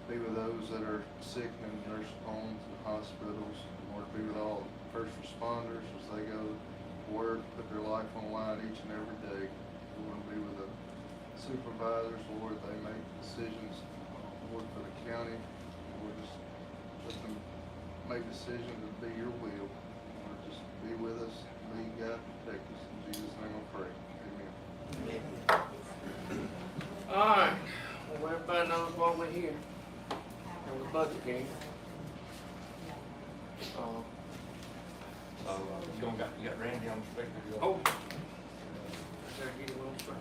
be with those that are sick in nursing homes and hospitals. Lord, be with all first responders as they go to work, put their life on the line each and every day. We want to be with the supervisors, Lord, they make decisions, Lord, for the county. Lord, just let them make decisions that be your will. Lord, just be with us, lead, guide, protect us. In Jesus' name I pray. Amen. All right. Well, everybody knows why we're here. On the budget game. You got Randy on the speaker. Oh. Better get him on the spot.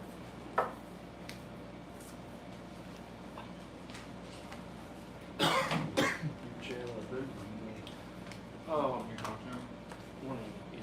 Oh, one of you, yeah.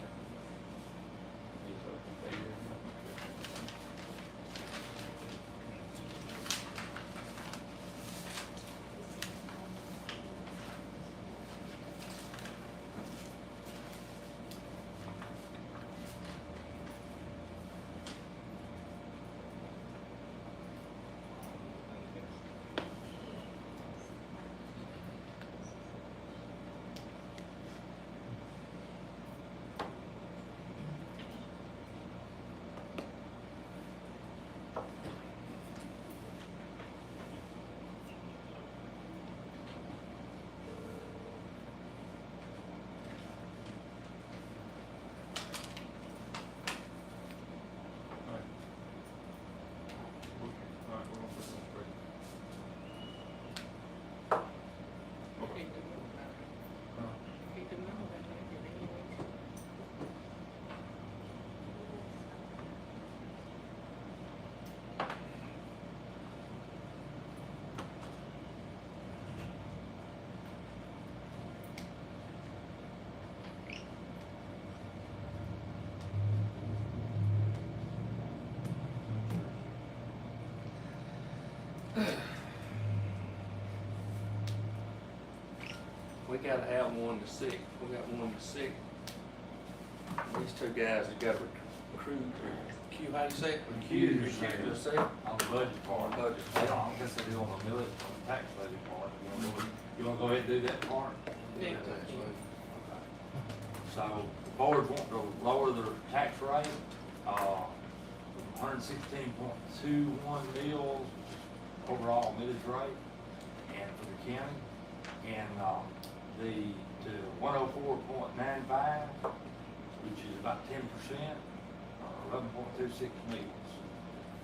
We gotta have one to sick. We got one to sick. These two guys that got recruited, Q, how do you say it? Recused. To sick. On the budget part. Budget. I don't guess they do on the millet, on the tax budget part. You wanna go ahead and do that part? Yeah. So, the board want to lower their tax rate, 116.21 mils overall millage rate, and for the county, and, to 104.95, which is about 10%, 11.26 mils.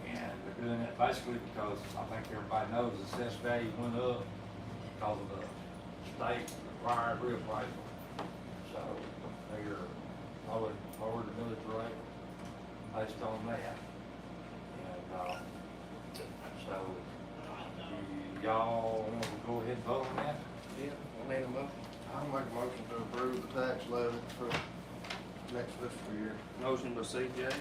And they're doing that basically because I think everybody knows the assessed value went up because of the state required reappraisal. So they're lowered the millage rate based on that. And, so y'all want to go ahead and vote on that? Yeah, I need a motion. I'll make a motion to approve the tax levy for next fiscal year. Motion by CJ, Second.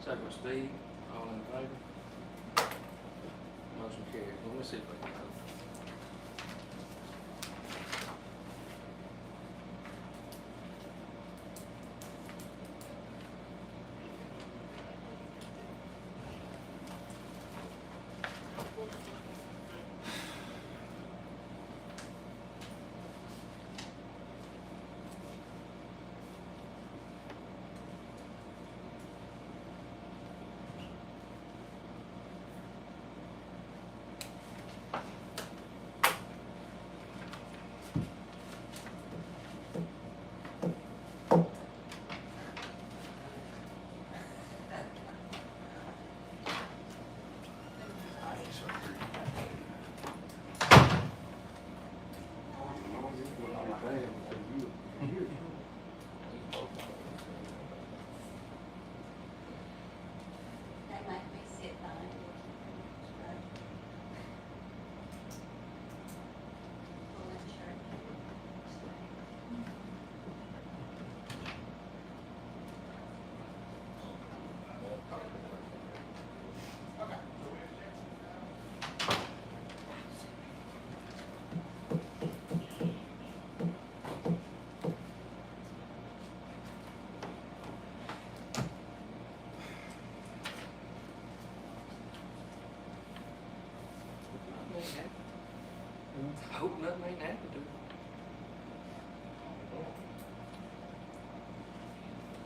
second by Steve, all in favor? Motion carries. Let me see if I can. hope nothing ain't happened to him.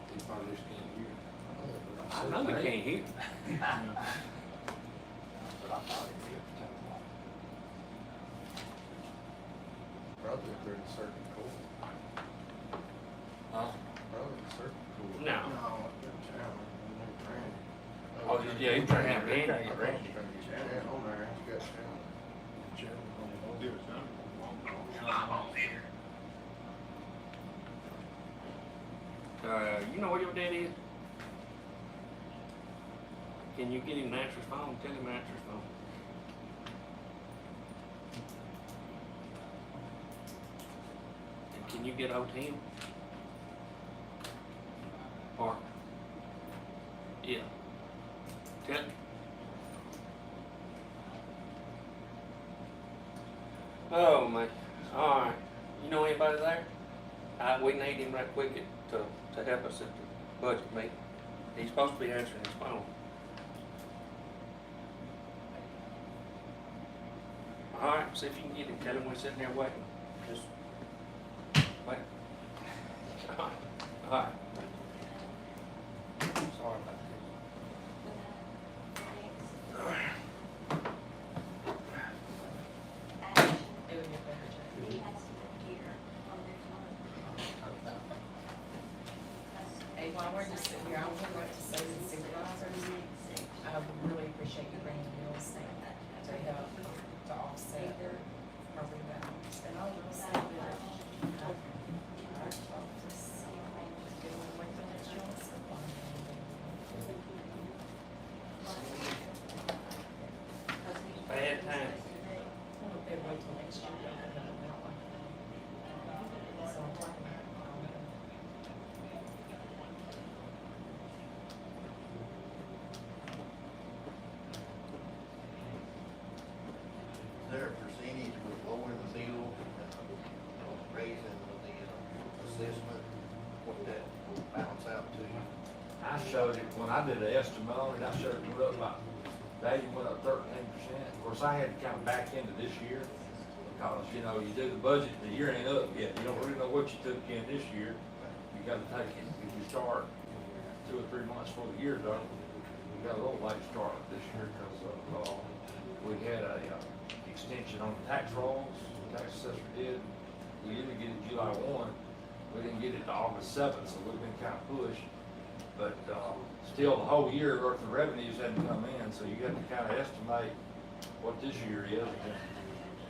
He probably just can't hear. I know he can't hear. But I thought he did. Probably if they're in circuit court. Huh? Probably in circuit court. No. Oh, yeah, he's trying to have Randy. He's trying to get Shannon on there. He's got Shannon. You know where your dad is? Can you get him to answer his phone? Tell him to answer his phone. And can you get out to him? Or, yeah. Tell him. Oh, man. All right. You know anybody there? We need him right quick to help us at the budget meeting. He's supposed to be answering his phone. All right, see if you can get him. Tell him we're sitting there waiting. Just wait. All right. Sorry about Hey, while we're just sitting here, I would like to say to the supervisors, I really appreciate you bringing meals to help to offset property values. And I'll just say that our office, just get away with the next year on supply. Bad time. Well, they wait till next year, they'll have it that way. So I'm talking about, Is there a percentage with lowering the bill, raising the assessment, what that will balance out to? I showed it, when I did the estimate on it, I showed it went up about, value went up 13%. Of course, I had to kind of back into this year, because, you know, you do the budget, the year ain't up yet. You don't really know what you took in this year. You gotta take it, if you start 2 or 3 months before the year's up, we got a little late start this year, because we had a extension on the tax rolls, the tax assessor did. We usually get it July 1, we didn't get it to August 7th, so we've been kind of pushed. But still, the whole year worth of revenues hadn't come in, so you got to kind of estimate what this year is. And then,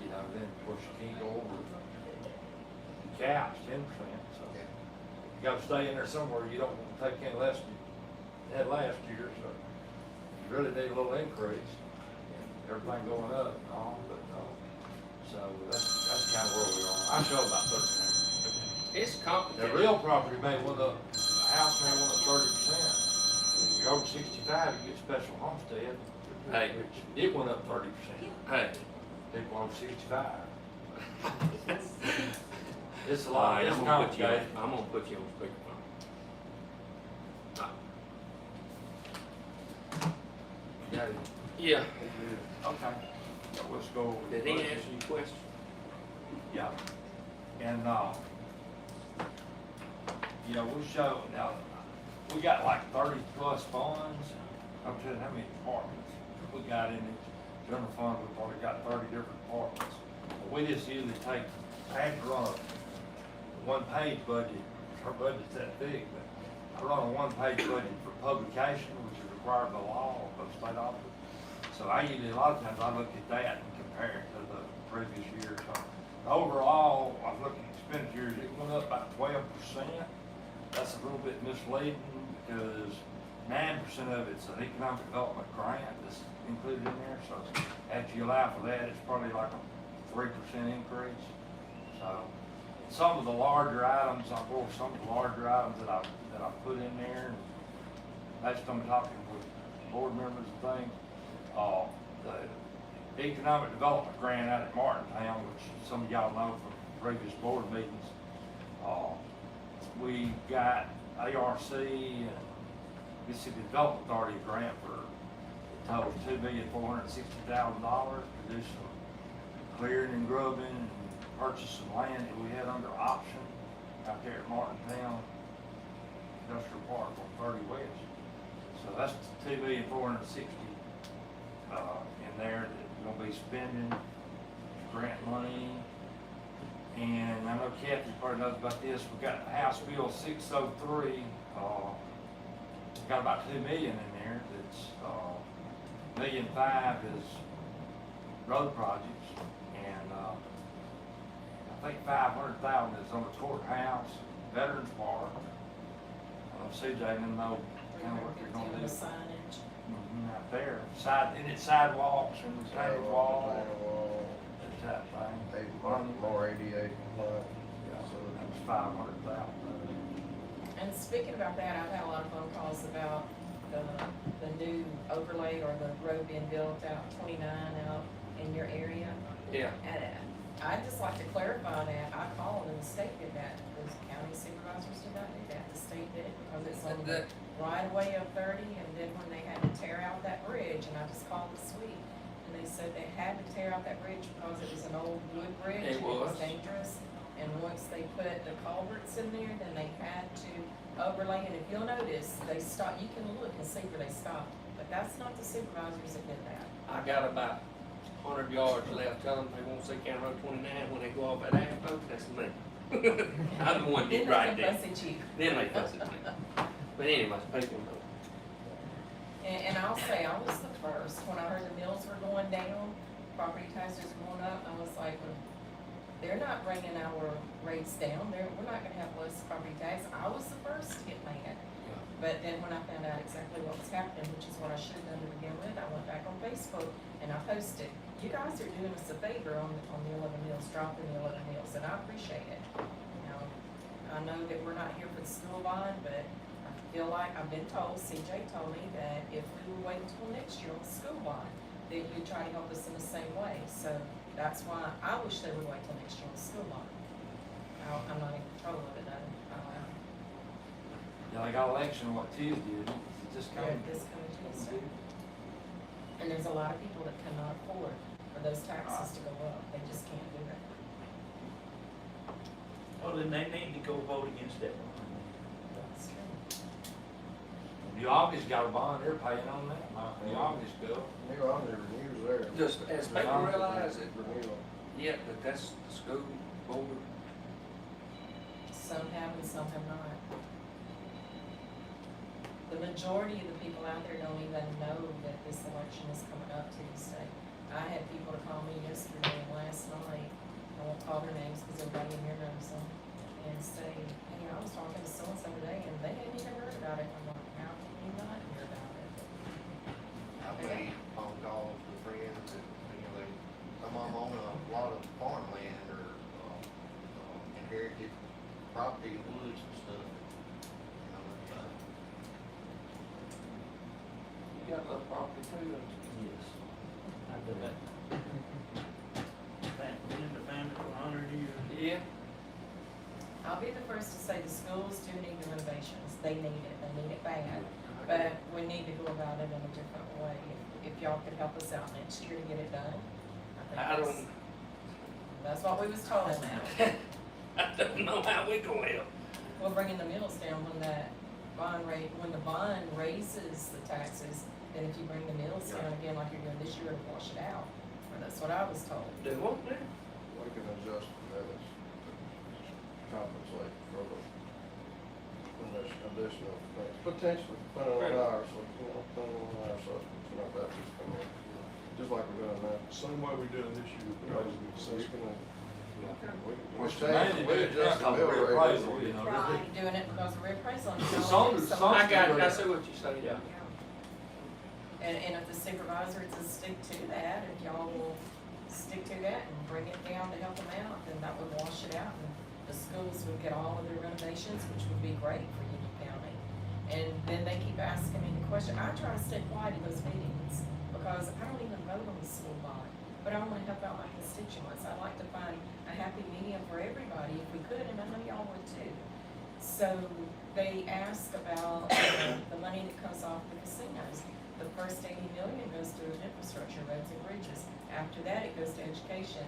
you know, then of course you can't go over the caps 10%. So you got to stay in there somewhere. You don't want to take any less than you had last year. So you really need a little increase. And everything going up and all, but so that's kind of where we are. I show about 13. It's The complicated. real property may went up, the house may went up 30%. If you're over 65, you get special homestead, Hey. which it went up 30%. Hey. People over 65. It's a All lot, right, it's I'm gonna put you on, complicated. I'm gonna put you on speakerphone. Got it. Yeah. Okay. So let's go. over the Did he budget. answer your question? Yeah. And, you know, we show, now, we got like 30 plus funds. I'm telling you how many departments we got in the general fund. We've probably got 30 different departments. We just usually take, I have to run a one-page budget. Our budget's that big, but I run a one-page budget for publication, which is required by law of the state office. So I usually, a lot of times, I look at that and compare it to the previous year. So overall, I was looking at expenditures, it went up about 12%. That's a little bit misleading because 9% of it's an economic development grant that's included in there. So after you allow for that, it's probably like a 3% increase. So some of the larger items, I brought some of the larger items that I put in there. Based on talking with board members and things, the economic development grant out at Martintown, which some of y'all know from previous board meetings, we got ARC and Mississippi Development Authority grant for, it totals $2,460,000 to do some clearing and grubbing and purchasing land that we had under option out there at Martintown Industrial Park on 30 West. So that's $2,460,000 in there that we're gonna be spending grant money. And I know Kathy probably knows about this, we got House Bill 603, got about 2 million in there, that's, $1.5 million is road projects, and, I think 500,000 is on the courthouse, Veterans Park. CJ didn't know kind of what they're gonna do. Signage. Out there, and it's sidewalks and retaining wall, that type thing. More ADA compliant. Yeah, so that was 500,000. And speaking about that, I've had a lot of phone calls about the new overlay or the road being built out 29 out in your area. Yeah. And I'd just like to clarify that. I called and the state did that. The county supervisors did not do that. The state did it because it's on the right of way of 30. And then when they had to tear out that bridge, and I just called this week, and they said they had to tear out that bridge because it was an old wood bridge. It and It was was. dangerous. And once they put the culverts in there, then they had to overlay. And if you'll notice, they stop. You can look and see where they stopped. But that's not the supervisors that did that. I got about 100 yards left, tell them they won't see County Road 29 when they go off that asphalt, that's me. I'm the one that did right there. Then they fuss at you. Then they fuss at me. But anyways, people know. And I'll say, I was the first, when I heard the mills were going down, property taxes were going up, I was like, well, they're not bringing our rates down, we're not gonna have less property tax. I was the first to get mad. But then when I found out exactly what was happening, which is what I should have done to begin with, I went back on Facebook and I posted, you guys are doing us a favor on the 11 mills, dropping the 11 mills, and I appreciate it. You know, I know that we're not here for the school bond, but I feel like I've been told, CJ told me that if we were waiting until next year on the school bond, that you'd try to help us in the same way. So that's why I wish they would wait till next year on the school bond. I'm not in control of it though. Yeah, they got election, what Tuesday, is it? Just coming. This coming Tuesday. And there's a lot of people that cannot afford for those taxes to go up. They just can't do it. Well, then they need to go vote against that one. That's true. New August got a bond, they're paying on that, New August bill. I've never used there. Just as people realize it, Renewal. yeah, but that's the school board. Some have and some have not. The majority of the people out there don't even know that this election is coming up Tuesday. I had people to call me yesterday and last night, I won't call their names because everybody in here knows them, and say, hey, I was talking to so-and-so today and they hadn't even heard about it. I'm like, how can you not hear about it? I've made phone calls to friends that, some of them own a lot of farmland or, inherited property, woods and stuff. You know, You got a little property too, don't you? Yes. I do that. Been in the family for 100 years. Yeah. I'll be the first to say the schools do need the renovations. They need it bad. But we need to go about it in a different way. If y'all could help us out next year to get it done. I don't, That's what we was told now. I don't know how we gonna help. Well, bringing the mills down when that bond rate, when the bond raises the taxes, then if you bring the mills down again like you're doing this year, it'll wash it out. Or that's what I was told. Do what now? We can adjust for that as compensate for the additional things, potentially, depending on ours, so, depending on ours, so it's not that just come in, just like we're doing now. Same way we did it this year. So you can, we Which change, we adjust the mill rate. reappraisal, you know, Right, doing it because of reappraisal. Some- I see what you say, yeah. And if the supervisors will stick to that, if y'all will stick to that and bring it down to help them out, then that would wash it out. And the schools would get all of their renovations, which would be great for Union County. And then they keep asking me the question, I try to stay quiet in those meetings because I don't even vote on the school bond. But I want to help out my constituents. I'd like to find a happy medium for everybody if we could, and I know y'all would too. So they ask about the money that comes off the casinos. The first 80 million goes to infrastructure, roads and bridges. after that, it goes to education.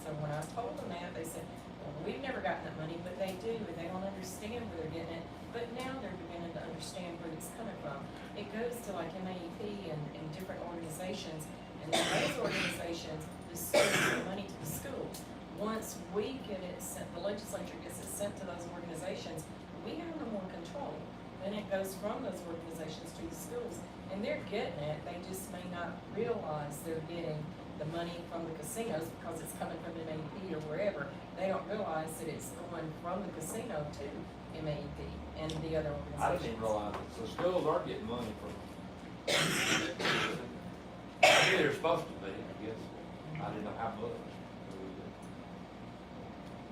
So when I told them that, they said, well, we've never gotten that money, but they do, and they don't understand where they're getting it. But now they're beginning to understand where it's coming from. It goes to like MAEP and different organizations, and then those organizations, the schools give money to the schools. Once we get it sent, the legislature gets it sent to those organizations, we have no more control. Then it goes from those organizations to the schools, and they're getting it, they just may not realize they're getting the money from the casinos because it's coming from MAEP or wherever. They don't realize that it's going from the casino to MAEP and the other organizations. I didn't even realize it, so schools are getting money from. I knew they're supposed to be, I guess, I didn't know how much.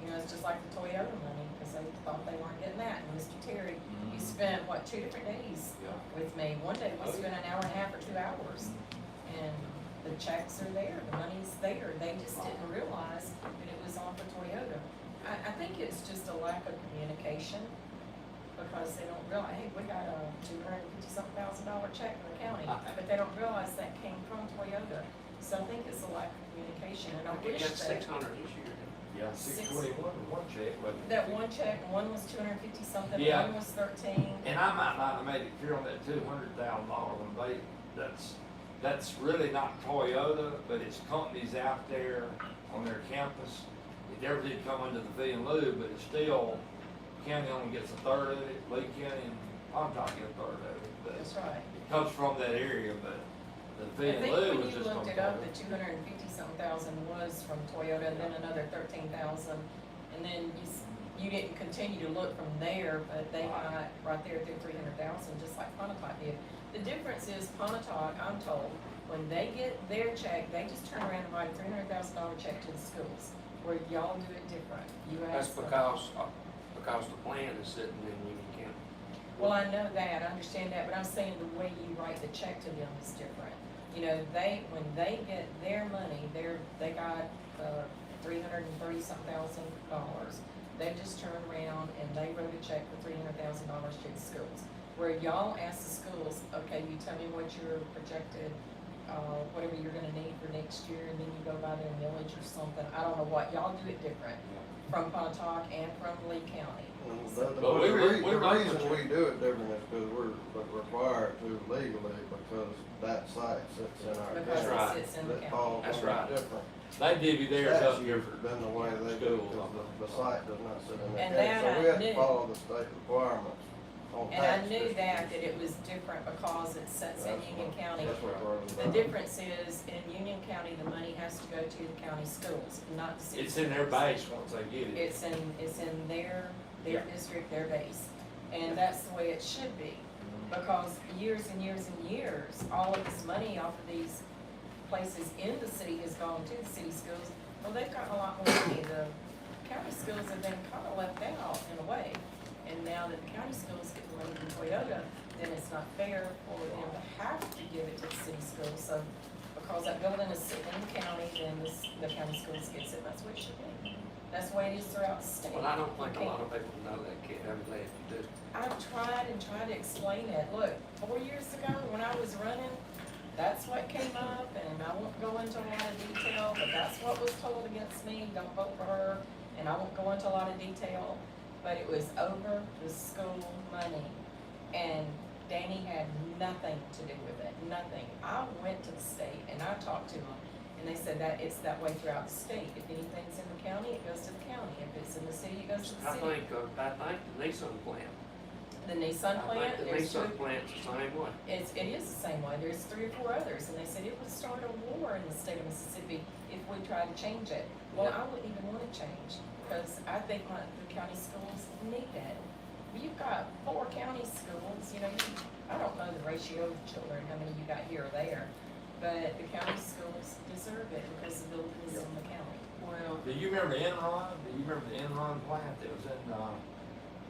You know, it's just like the Toyota money, because they thought they weren't getting that, and Mr. Terry, he Mhm. spent, what, 2 different days Yeah. with me. One day we spent an hour and a half or 2 hours, and the checks are there, the money's there, they just didn't realize that it was all for Toyota. I think it's just a lack of communication, because they don't realize, hey, we got a $250,000 check from the county, but they don't realize that came from Toyota. So I think it's a lack of communication, and I I think wish that's that. 600 this year. Yeah, 621 was one check, but. That one check, one was 250 something, Yeah. one was 13. And I might not have made it clear on that $200,000 one, that's really not Toyota, but it's companies out there on their campus. It never did come into the fee and lieu, but it's still, county only gets a third of it, Lee County and Pontotoc get a third of it. But That's right. it comes from that area, but the I fee and think lieu when was you just from looked it up, the Toyota. 250 something thousand was from Toyota, and then another 13,000. And then you didn't continue to look from there, but they got right there at their 300,000, just like Pontotoc did. The difference is Pontotoc, I'm told, when they get their check, they just turn around and write a $300,000 check to the schools, where y'all do it different. You That's ask them. because the plan is sitting in Union County. Well, I know that, I understand that, but I'm saying the way you write the check to them is different. You know, when they get their money, they got, 330 something thousand dollars. They just turned around and they wrote a check for $300,000 to the schools. Where y'all ask the schools, okay, you tell me what your projected, whatever you're gonna need for next year, and then you go by their millage or something. I don't know what, y'all do it different from Pontotoc and from Lee County. But The we reason run we do it different is because we're required to legally, because that site sits in our Because county. right. it sits in the That county. falls That's under right. different They divvy theirs up statute different. than the way they do, schools. because the site does not sit in And their that county. So we I have to knew. follow the state requirements on And I tax knew distribution. that it was different because it sits in That's Union what- County. That's what we're The difference is, in Union County, the money has to go to the county schools, not the city. It's in their schools. base once they get it. It's in their Yeah. district, their base. And that's the way it should be. Because years and years and years, all of this money off of these places in the city has gone to the city schools. Well, they've gotten a lot more money. The county schools have been kind of left out in a way. And now that the county schools get the money from Toyota, then it's not fair for them to have to give it to the city schools. So because that building is sitting in the county, then the county schools gets it. That's what it should be. That's the way it is throughout the state. Well, I don't think a Okay. lot of people know that, kid. I'm glad you do. I've tried and tried to explain it. Look, 4 years ago, when I was running, that's what came up, and I won't go into a lot of detail, but that's what was told against me, don't vote for her, and I won't go into a lot of detail, but it was over the school money, and Danny had nothing to do with it, nothing. I went to the state and I talked to them, and they said that it's that way throughout the state. If anything's in the county, it goes to the county. If it's in the city, it goes to the I city. think the Nissan plant. The Nissan plant, I think the there's two. Nissan plant's the same way. It is the same way. There's 3 or 4 others, and they said it would start a war in the state of Mississippi if we tried to change it. Well, Yeah. I wouldn't even want to change, because I think the county schools need it. You've got 4 county schools, you know, I don't know the ratio of children, how many you got here or there, but the county schools deserve it because the building is in the county. Well, Do you remember Enron? Do you remember the Enron plant that was in,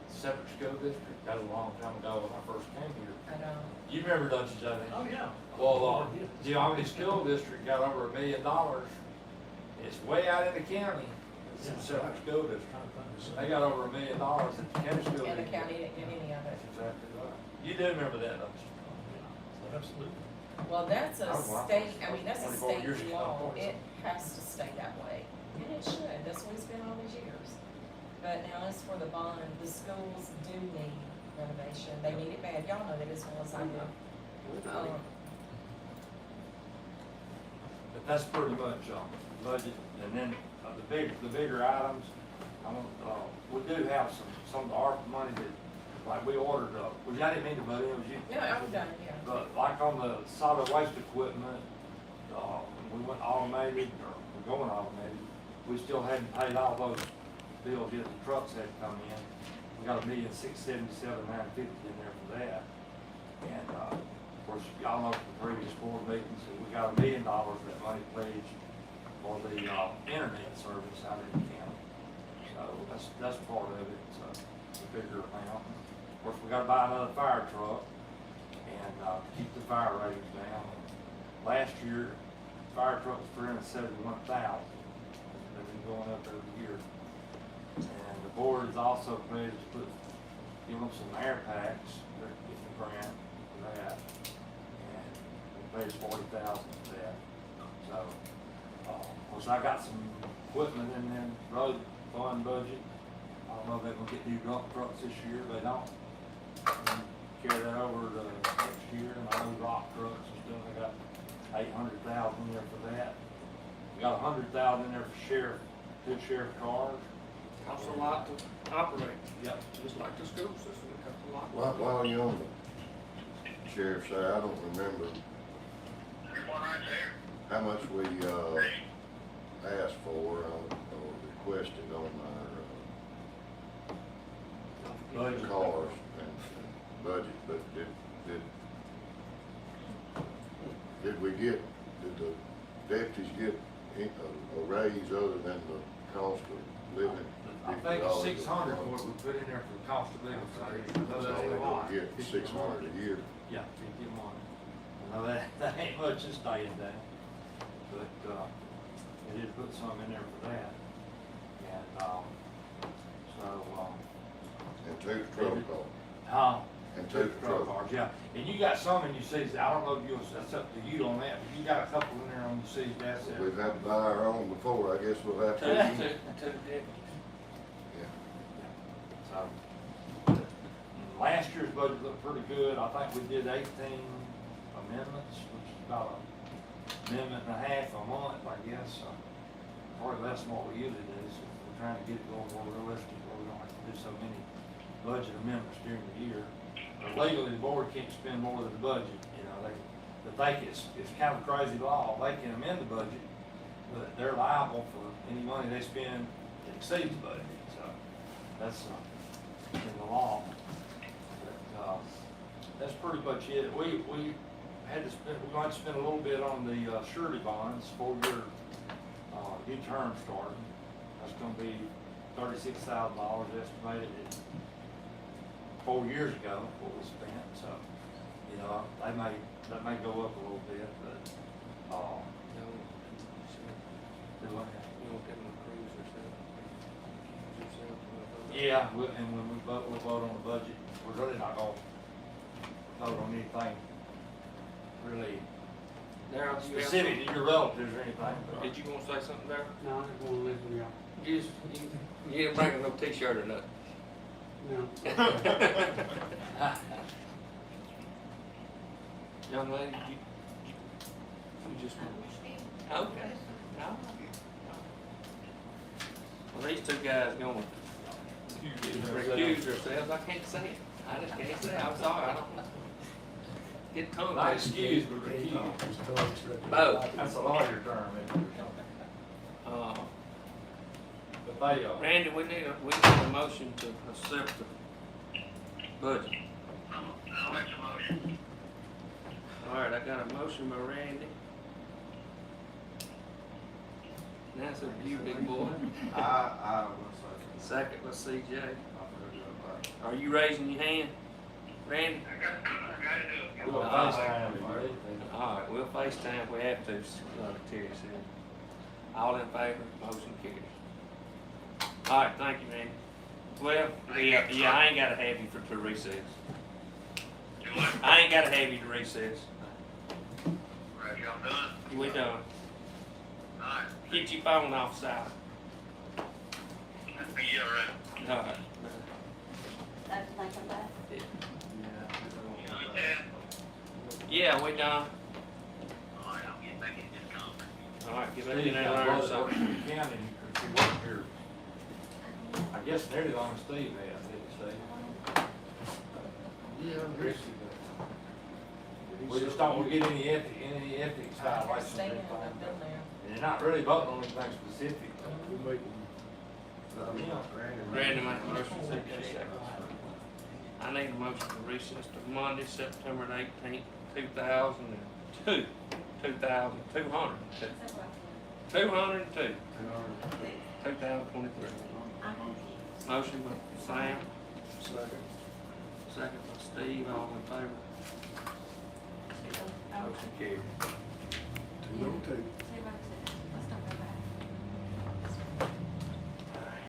separate school district? That was a long time ago when I first came here. I don't, You remember, don't you, Johnny? Oh, yeah. Well, Geogga School District got over $1 million. It's way out in the county. It's in separate school district. They got over $1 million at the county school. and the district. county didn't get any of it. That's exactly right. You do remember that, don't you? Absolutely. Well, that's a I was like, state, I mean, that's a 24 years state ago, law, so. it has to stay that way, and it should, that's what it's been all these years. But now as for the bond, the schools do need renovation, they need it bad, y'all know that as well as I do. But that's pretty much, budget, and then, the bigger items, we do have some of the ARPA money that, like, we ordered, which I didn't mean to, but it was you. Yeah, I'm done, yeah. But like on the solid waste equipment, we went automated, or we're going automated, we still hadn't paid all those bills yet, the trucks had come in. We got $1,677,950 in there for that. And, of course, y'all know from the previous board meetings, that we got $1 million that money pledged for the, internet service out in the county. So that's part of it, it's a bigger amount. Of course, we gotta buy another fire truck and, keep the fire ratings down. Last year, fire truck was $371,000. They've been going up every year. And the board is also pledged to give them some air packs, they're getting a grant for that. And we paid $40,000 for that. So, of course, I got some equipment in the road fund budget. I don't know if they're gonna get new dump trucks this year, they don't. Carry that over to next year, and I know rock trucks and stuff, I got $800,000 in there for that. We got $100,000 in there for two sheriff cars. Costs a lot to operate, Yep. just like the school system, it costs a lot. While you're on the sheriff's side, I don't remember how much we, asked for, or requested on our, Budget. cars and budget, but did the deputies get a raise other than the cost of living? I think it's 600 what we put in there for the cost of living, so That's all they gonna get, 600 a year. Yeah, 50 a month. I know that ain't much to stay in down, but, they did put some in there for that. And, And two truck cars. huh? And two truck cars, yeah. And you got some in your cities, I don't know if that's up to you on that, but you got a couple in there on your cities, that's it. We've had to buy our own before, I guess we'll have Two to. deputies. Yeah. So, last year's budget looked pretty good. I think we did 18 amendments, which is about an amendment and a half a month, I guess. Probably less than what we usually do, so we're trying to get it a little more realistic, where we don't have to do so many budget amendments during the year. But legally, the board can't spend more than the budget, they think it's kind of a crazy law. They can amend the budget, but they're liable for any money they spend that exceeds the budget, so that's, in the law. But, that's pretty much it. We had to spend, we're going to spend a little bit on the surety bonds, 4-year, new term starting. That's gonna be $36,000 estimated at 4 years ago, what we spent, so, that may go up a little bit, but, do what? You won't get no cruisers, Yeah, and when we'll vote on the budget, we're really not gonna vote on anything really Darryl, do you have specific something? to your relatives or anything. but- Did you want to say something there? No, I just wanna listen to y'all. You didn't bring no t-shirt or nothing? No. Young lady, you just. Okay. No. Well, these two guys gonna recuse themselves, I can't say it, I just can't say it, I'm sorry, I don't get tongue. Not excused, but recused. Both. That's a lawyer term, isn't it? But they, Randy, we need a motion to accept the budget. I'll make a motion. All right, I got a motion by Randy. Now it's up to you, big boy. I will Second by CJ. Are you raising your hand, Randy? I gotta do it. we'll FaceTime if you're ready. All right, we'll FaceTime if we have to, Terry said. All in favor, motion carries. All right, thank you, Randy. Well, yeah, I ain't gotta have you to recess. Do what? I ain't gotta have you to recess. Y'all done? We done. Alright. Get your phone off, Sally. Yeah, right. Alright. That's when they come back. Yeah. Yeah, we done. Alright, I'll get back in this conference. Alright, get back in Steve there got and learn brother works something. in the county, he worked here. I guess nearly long as Steve has, didn't he, Steve? Yeah, Chris, we just don't get any ethics I violations. or understand, anything. I've been there. And they're not really voting on anything specific. Randy make a motion, second. I need a motion to recess to Monday, September the 18th, 2002. 2023. 2023. Motion by Sam, second. second by Steve, all in favor. Motion carried. 202.